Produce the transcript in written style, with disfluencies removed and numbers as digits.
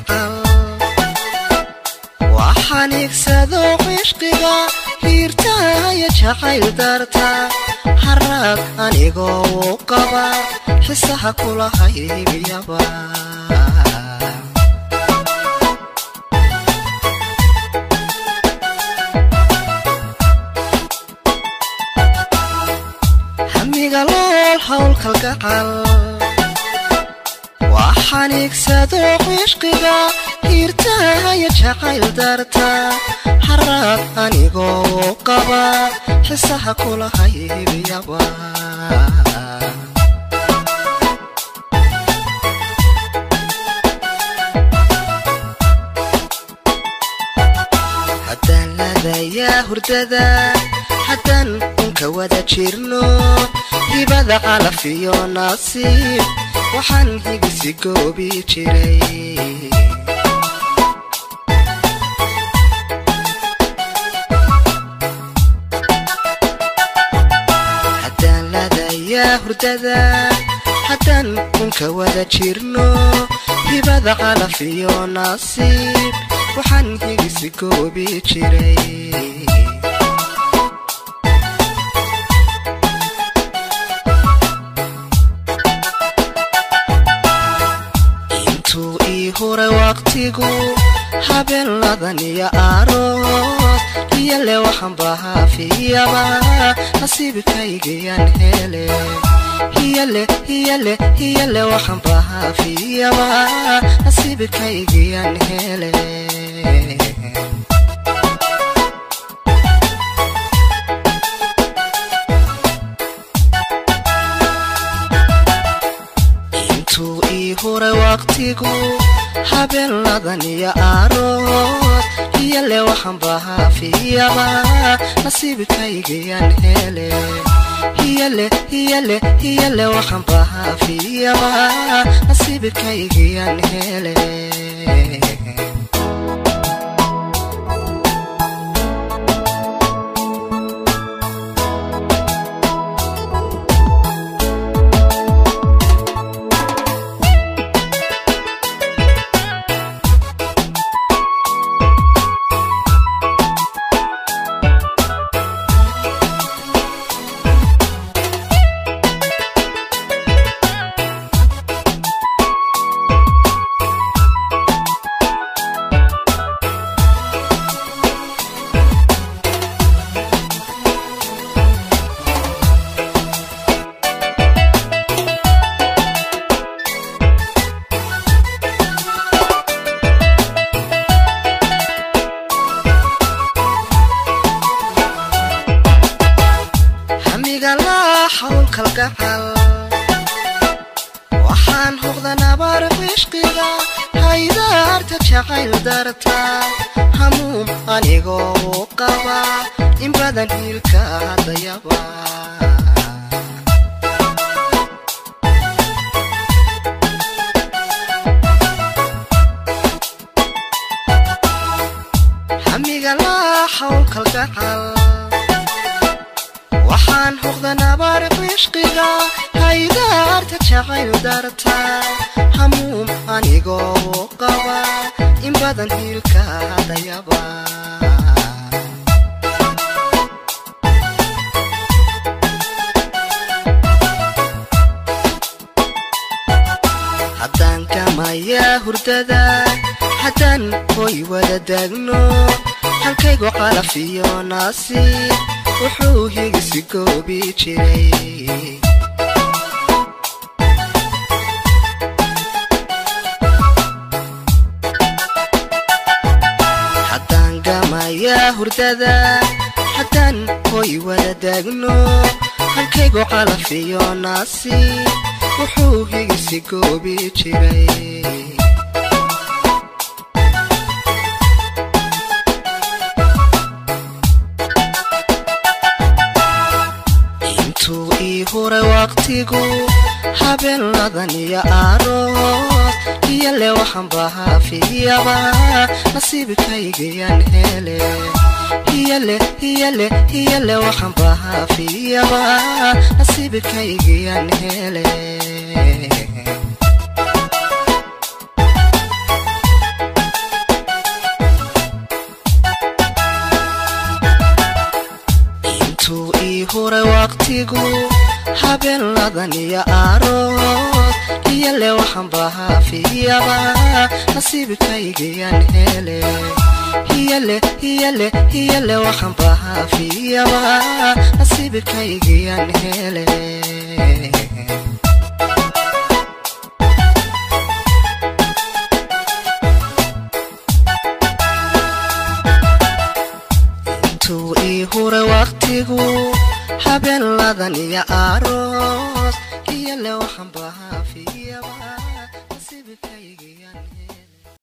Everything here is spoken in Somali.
kalgacal waxaan igsado cishqiga hiirtaaya jacayl darta haraag anigoo u qaba xisaha kula haybiyaba hamiga lool hawl kalgacal waxaan igsado cishqiga hiirtaaya jacayl darta haraag anigoo u qaba xisaha kula haybiyaba haddaan laadayaa hurdada haddaan unka wada jirno hibada calaf iyo nasiib waxaan higisi goobi jiray haddaan laadayaa hurdada haddaan unka wada jirno hibada calaf iyo nasiib waxaan higisi goobi jiray hore waqtigu habeen ladan iyo aroos iyale waxaan bahaafiyaba nasiibkaygayaan hele hiyale waxaan bahaafiyaba nasiibkaygayaan hele intuu ii hore waqtigu habeen ladan iyo aroos iyale waxaan bahaafiyaba nasiibkaygayaan hele hiyale waxaan bahaafiyaba nasiibkaygayaan hele حول كالقحل وحان هغذنا بارق عشقيغا هايدا ارتا جعيل دارتا هموم انيغو قبا إن بدن هيلكا ديابا حميغا لا حول كالقحل waxaan hogdana baariq ishqiga hayda arta jacayl darta hamuum anigoo qaba in badan hiilka dayaba haddaan kamaya hurdada haddaan hoy wada dagno halkaygu calaf iyo nasiib wuxuu higisi goobi jiray haddaan gamaya hurdada haddaan hoy wada dagno halkaygu calaf iyo nasiib wuxuu higisi goobi jiray hore waqtigu habeen ladan iyo aroos iyale waxaan bahaafiyaba nasiibkaygayaan hele hiyale waxaan bahaafiyaba nasiibkaygayaan hele ladan iyo aroos iyale waxaan bahaa fiyaba nasiibkaygiyaan hele iyale waxaan bahaa fiyaba nasiibkaygiyaan hele hore waqtigu habeen ladan iyo aroos iyale waxaan bahaa fiyaba